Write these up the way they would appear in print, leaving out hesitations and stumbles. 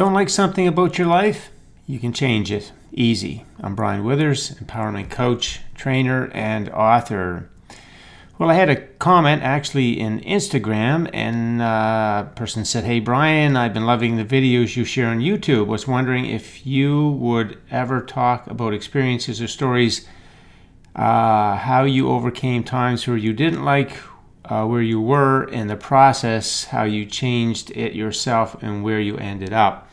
Don't like something about your life? You can change it. Easy. I'm Brian Withers, empowerment coach, trainer, and author. Well, I had a comment actually in Instagram, and a person said, "Hey Brian, I've been loving the videos you share on YouTube. Was wondering if you would ever talk about experiences or stories, how you overcame times where you didn't like where you were in the process, how you changed it yourself, and where you ended up."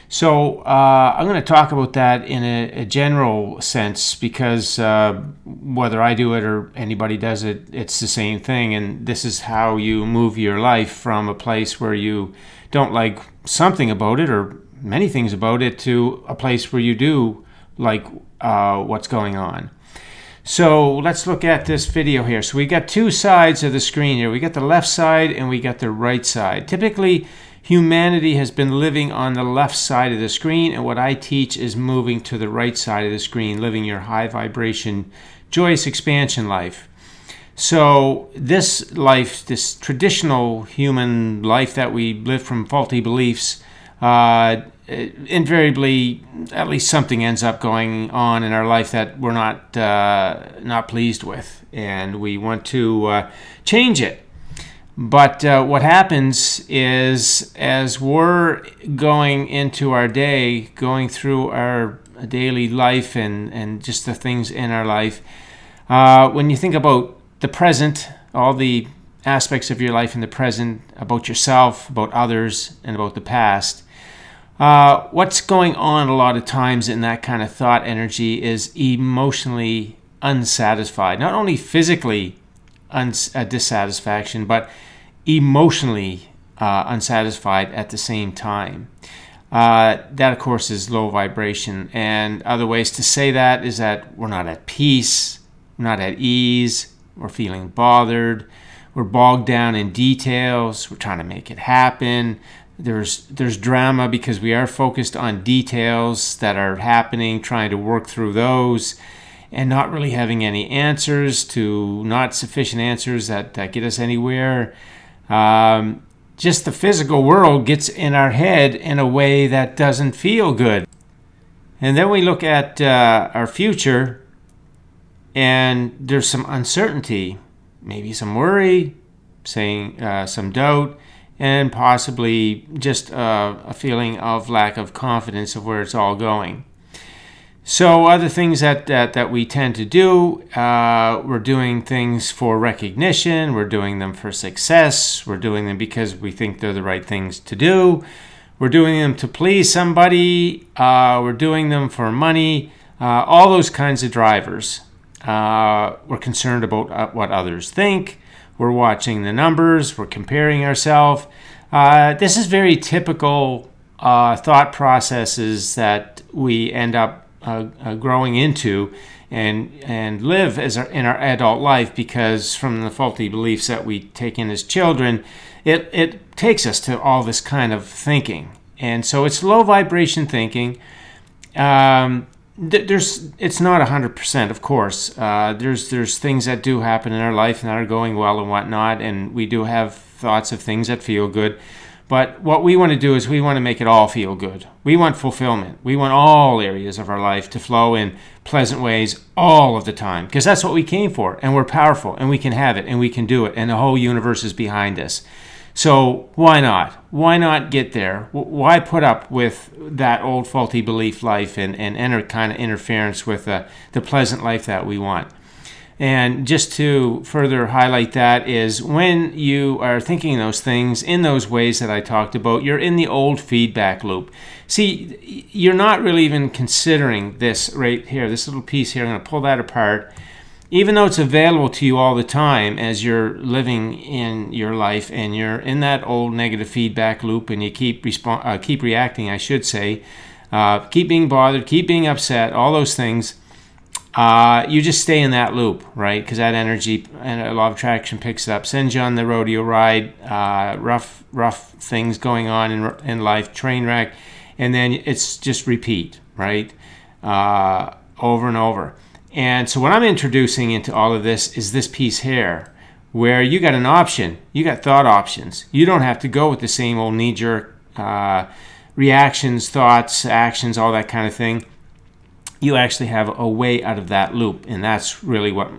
So I'm going to talk about that in a general sense because whether I do it or anybody does it, it's the same thing. And this is how you move your life from a place where you don't like something about it or many things about it to a place where you do like what's going on. So let's look at this video here. So we got two sides of the screen here. We got the left side and we got the right side. Typically, humanity has been living on the left side of the screen, and what I teach is moving to the right side of the screen, living your high vibration, joyous expansion life. So this life, this traditional human life that we live from faulty beliefs, invariably, at least something ends up going on in our life that we're not pleased with, and we want to change it. But what happens is, as we're going into our day, going through our daily life and just the things in our life, when you think about the present, all the aspects of your life in the present, about yourself, about others, and about the past, what's going on a lot of times in that kind of thought energy is emotionally unsatisfied. Not only physically dissatisfaction, but emotionally unsatisfied at the same time. That, of course, is low vibration. And other ways to say that is that we're not at peace, we're not at ease, we're feeling bothered, we're bogged down in details, we're trying to make it happen. There's drama because we are focused on details that are happening, trying to work through those, and not really having any answers, to not sufficient answers that get us anywhere. Just the physical world gets in our head in a way that doesn't feel good. And then we look at our future, and there's some uncertainty, maybe some worry, some doubt, and possibly just a feeling of lack of confidence of where it's all going. So other things that we tend to do, we're doing things for recognition, we're doing them for success, we're doing them because we think they're the right things to do, we're doing them to please somebody, we're doing them for money, all those kinds of drivers. We're concerned about what others think, we're watching the numbers, we're comparing ourselves. This is very typical thought processes that we end up growing into and live in our adult life, because from the faulty beliefs that we take in as children, it takes us to all this kind of thinking. And so it's low vibration thinking. It's not 100%, of course. There's things that do happen in our life and that are going well and whatnot, and we do have thoughts of things that feel good. But what we want to do is we want to make it all feel good. We want fulfillment. We want all areas of our life to flow in pleasant ways all of the time, because that's what we came for, and we're powerful, and we can have it, and we can do it, and the whole universe is behind us. So why not? Why not get there? Why put up with that old faulty belief life and enter kind of interference with the pleasant life that we want? And just to further highlight that is, when you are thinking those things in those ways that I talked about, you're in the old feedback loop. See, you're not really even considering this right here, this little piece here. I'm going to pull that apart. Even though it's available to you all the time as you're living in your life and you're in that old negative feedback loop and you keep reacting, I should say, keep being bothered, keep being upset, all those things, you just stay in that loop, right? Because that energy and a law of attraction picks it up, sends you on the rodeo ride, rough things going on in life, train wreck, and then it's just repeat, right? Over and over. And so what I'm introducing into all of this is this piece here, where you got an option. You got thought options. You don't have to go with the same old knee-jerk reactions, thoughts, actions, all that kind of thing, you actually have a way out of that loop. And that's really what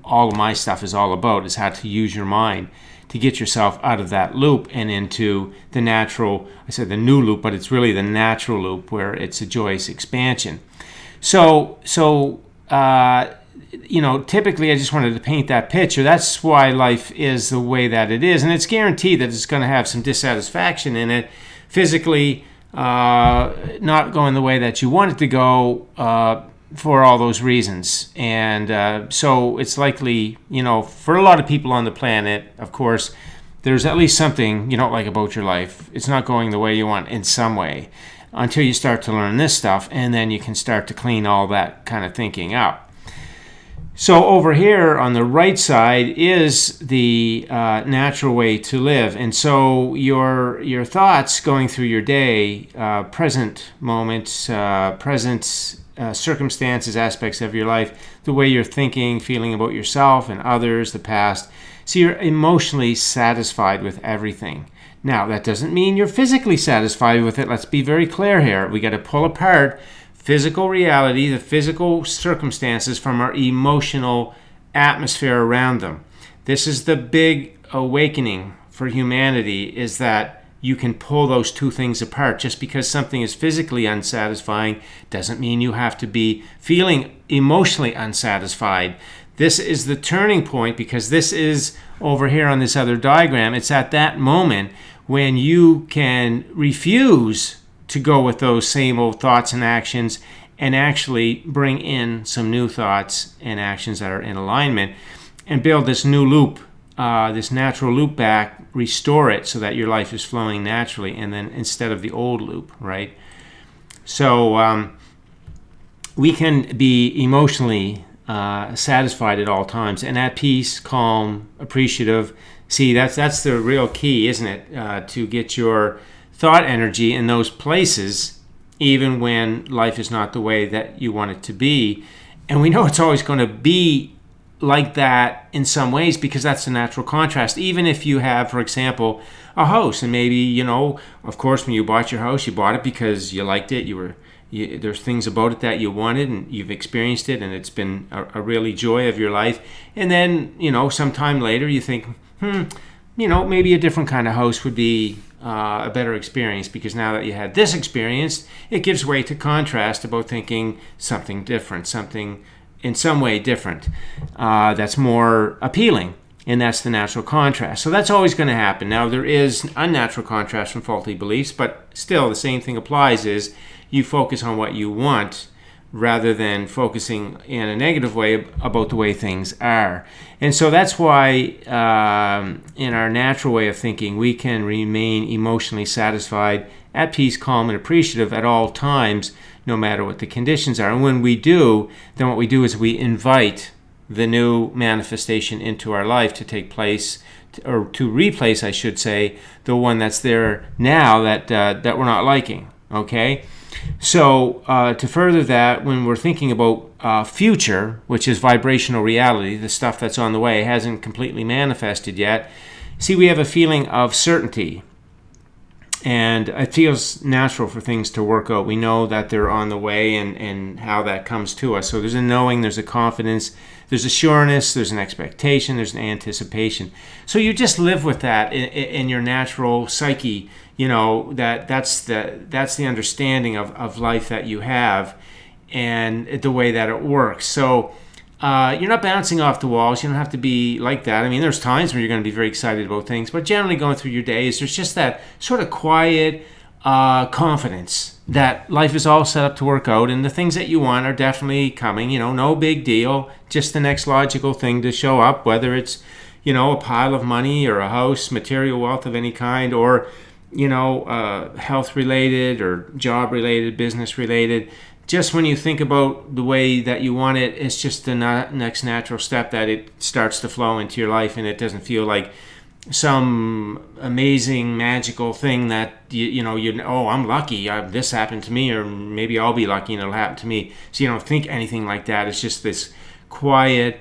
all of my stuff is all about, is how to use your mind to get yourself out of that loop and into the natural, I said the new loop, but it's really the natural loop where it's a joyous expansion. So typically I just wanted to paint that picture. That's why life is the way that it is. And it's guaranteed that it's going to have some dissatisfaction in it, physically not going the way that you want it to go, for all those reasons. And so it's likely, for a lot of people on the planet, of course, there's at least something you don't like about your life. It's not going the way you want in some way, until you start to learn this stuff, and then you can start to clean all that kind of thinking up. So over here on the right side is the natural way to live. And so your thoughts going through your day, present moments, present circumstances, aspects of your life, the way you're thinking, feeling about yourself and others, the past. So you're emotionally satisfied with everything. Now, that doesn't mean you're physically satisfied with it. Let's be very clear here. We got to pull apart physical reality, the physical circumstances, from our emotional atmosphere around them. This is the big awakening for humanity, is that you can pull those two things apart. Just because something is physically unsatisfying doesn't mean you have to be feeling emotionally unsatisfied. This is the turning point, because this is over here on this other diagram. It's at that moment when you can refuse to go with those same old thoughts and actions and actually bring in some new thoughts and actions that are in alignment and build this new loop, this natural loop back, restore it so that your life is flowing naturally, and then instead of the old loop, right? So we can be emotionally satisfied at all times and at peace, calm, appreciative. See, that's the real key, isn't it? To get your thought energy in those places, even when life is not the way that you want it to be. And we know it's always going to be like that in some ways, because that's the natural contrast. Even if you have, for example, a house, and maybe, of course, when you bought your house, you bought it because you liked it. There's things about it that you wanted, and you've experienced it, and it's been a really joy of your life. And then, sometime later you think, maybe a different kind of house would be a better experience, because now that you had this experience, it gives way to contrast about thinking something different, something in some way different, that's more appealing. And that's the natural contrast. So that's always going to happen. Now, there is unnatural contrast from faulty beliefs, but still the same thing applies, is you focus on what you want rather than focusing in a negative way about the way things are. And so that's why in our natural way of thinking, we can remain emotionally satisfied, at peace, calm, and appreciative at all times, no matter what the conditions are. And when we do, then what we do is we invite the new manifestation into our life to take place, or to replace, I should say, the one that's there now that we're not liking. Okay? So to further that, when we're thinking about future, which is vibrational reality, the stuff that's on the way, hasn't completely manifested yet, see, we have a feeling of certainty. And it feels natural for things to work out. We know that they're on the way, and how that comes to us. So there's a knowing, there's a confidence, there's a sureness, there's an expectation, there's an anticipation. So you just live with that in your natural psyche. That's the understanding of life that you have, and the way that it works. So you're not bouncing off the walls. You don't have to be like that. I mean, there's times when you're going to be very excited about things, but generally going through your days, there's just that sort of quiet confidence that life is all set up to work out, and the things that you want are definitely coming. No big deal, just the next logical thing to show up, whether it's, a pile of money or a house, material wealth of any kind, or, health related or job related, business related. Just when you think about the way that you want it, it's just the next natural step that it starts to flow into your life, and it doesn't feel like some amazing magical thing that I'm lucky, this happened to me, or maybe I'll be lucky and it'll happen to me. So you don't think anything like that. It's just this quiet,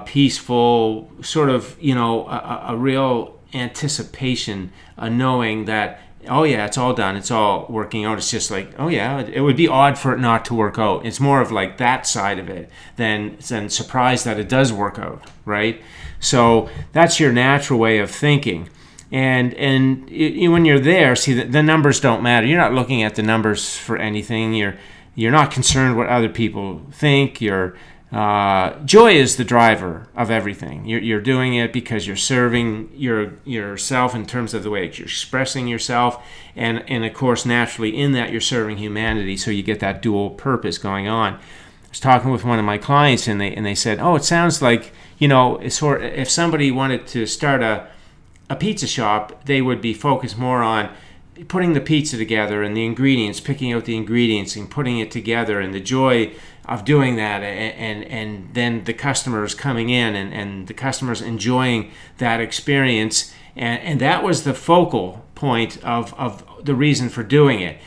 peaceful sort of, a real anticipation, a knowing that oh yeah, it's all done, it's all working out. It's just like, oh yeah, it would be odd for it not to work out. It's more of like that side of it than surprised that it does work out, right? So that's your natural way of thinking. And when you're there, see, the numbers don't matter. You're not looking at the numbers for anything. You're not concerned what other people think. Joy is the driver of everything. You're doing it because you're serving yourself in terms of the way you're expressing yourself, and of course, naturally in that you're serving humanity. So you get that dual purpose going on. I was talking with one of my clients, and they said, "Oh, it sounds like, it's sort of, if somebody wanted to start a pizza shop, they would be focused more on putting the pizza together and the ingredients, picking out the ingredients and putting it together, and the joy of doing that, and then the customers coming in and the customers enjoying that experience, and that was the focal point of the reason for doing it.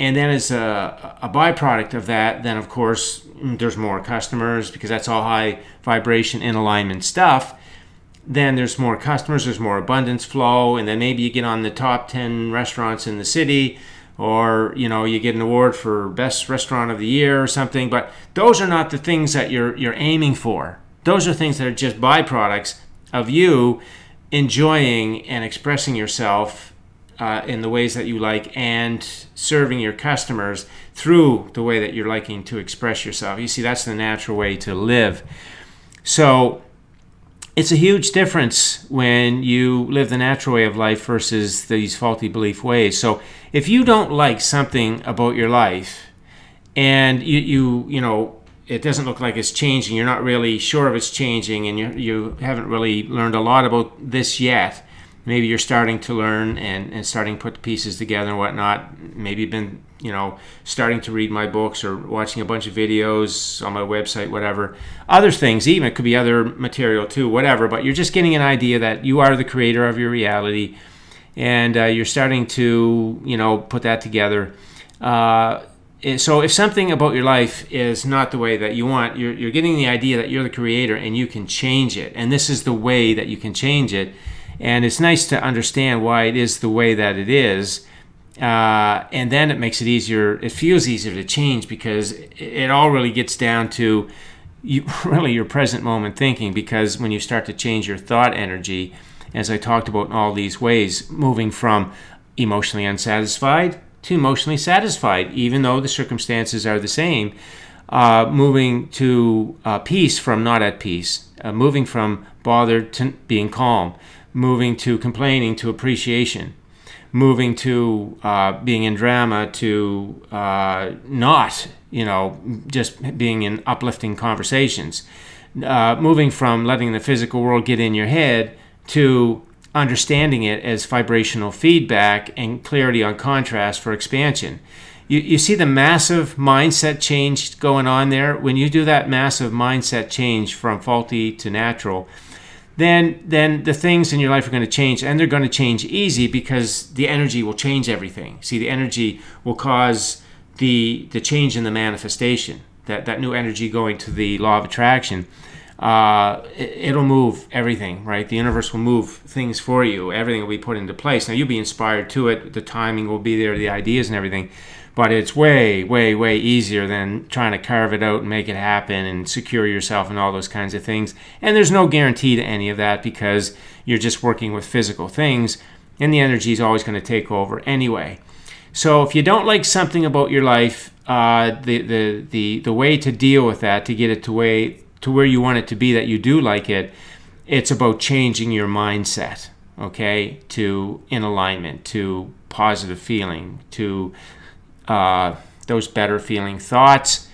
And then as a byproduct of that, then of course there's more customers, because that's all high vibration in alignment stuff. Then there's more customers, there's more abundance flow, and then maybe you get on the top 10 restaurants in the city, or you get an award for best restaurant of the year or something. But those are not the things that you're aiming for. Those are things that are just byproducts of you enjoying and expressing yourself in the ways that you like, and serving your customers through the way that you're liking to express yourself. You see, that's the natural way to live. So it's a huge difference when you live the natural way of life versus these faulty belief ways. So if you don't like something about your life, and it doesn't look like it's changing, you're not really sure if it's changing, and you haven't really learned a lot about this yet. Maybe you're starting to learn and starting to put the pieces together and whatnot. Maybe you've been starting to read my books or watching a bunch of videos on my website, whatever. Other things, even it could be other material too, whatever. But you're just getting an idea that you are the creator of your reality, and you're starting to put that together. So if something about your life is not the way that you want, you're getting the idea that you're the creator and you can change it. And this is the way that you can change it. And it's nice to understand why it is the way that it is. And then it makes it easier. It feels easier to change, because it all really gets down to your present moment thinking. Because when you start to change your thought energy, as I talked about in all these ways, moving from emotionally unsatisfied to emotionally satisfied, even though the circumstances are the same, moving to peace from not at peace, moving from bothered to being calm, moving to complaining to appreciation, moving to being in drama to not, just being in uplifting conversations, moving from letting the physical world get in your head to understanding it as vibrational feedback and clarity on contrast for expansion. You see the massive mindset change going on there? When you do that massive mindset change from faulty to natural, then the things in your life are going to change, and they're going to change easy, because the energy will change everything. See, the energy will cause the change in the manifestation, that new energy going to the law of attraction. It'll move everything, right? The universe will move things for you. Everything will be put into place. Now, you'll be inspired to it. The timing will be there, the ideas and everything. But it's way, way, way easier than trying to carve it out and make it happen and secure yourself and all those kinds of things. And there's no guarantee to any of that, because you're just working with physical things, and the energy is always going to take over anyway. So if you don't like something about your life, the way to deal with that, to get it to where you want it to be, that you do like it, it's about changing your mindset, okay, to in alignment, to positive feeling, to those better feeling thoughts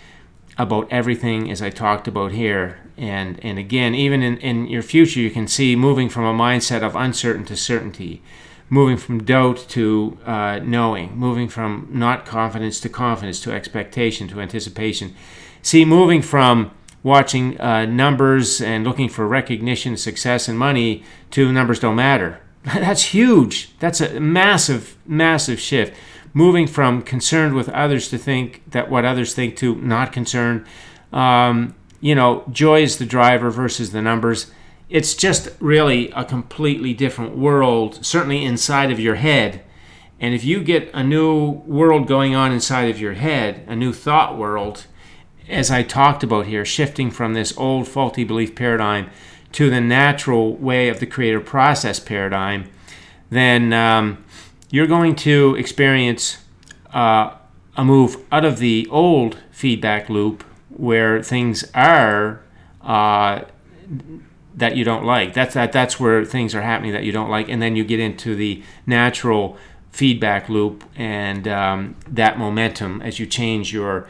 about everything, as I talked about here. And again, even in your future, you can see moving from a mindset of uncertain to certainty, moving from doubt to knowing, moving from not confidence to expectation to anticipation. See, moving from watching numbers and looking for recognition, success, and money to numbers don't matter. That's huge. That's a massive, massive shift. Moving from concerned with others to think that what others think to not concerned. Joy is the driver versus the numbers. It's just really a completely different world, certainly inside of your head. And if you get a new world going on inside of your head, a new thought world, as I talked about here, shifting from this old faulty belief paradigm to the natural way of the creative process paradigm, then you're going to experience a move out of the old feedback loop where things are that you don't like. That's where things are happening that you don't like, and then you get into the natural feedback loop and that momentum as you change your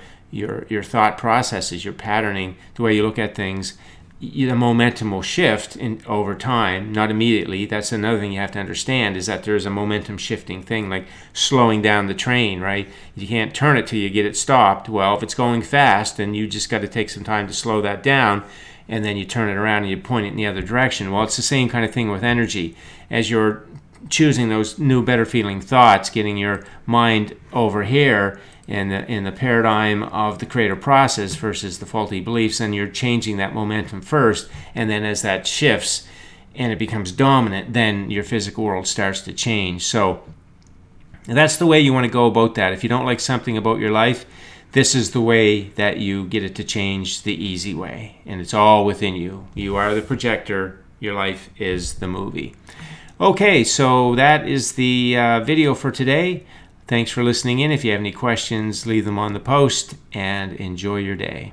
thought processes, your patterning, the way you look at things. The momentum will shift over time, not immediately. That's another thing you have to understand, is that there's a momentum shifting thing, like slowing down the train, right? You can't turn it till you get it stopped. Well, if it's going fast, then you just got to take some time to slow that down, and then you turn it around and you point it in the other direction. Well, it's the same kind of thing with energy. As you're choosing those new, better feeling thoughts, getting your mind over here in the paradigm of the creative process versus the faulty beliefs, and you're changing that momentum first, and then as that shifts and it becomes dominant, then your physical world starts to change. So that's the way you want to go about that. If you don't like something about your life, this is the way that you get it to change, the easy way, and it's all within you. You are the projector. Your life is the movie. Okay, so that is the video for today. Thanks for listening in. If you have any questions, leave them on the post, and enjoy your day.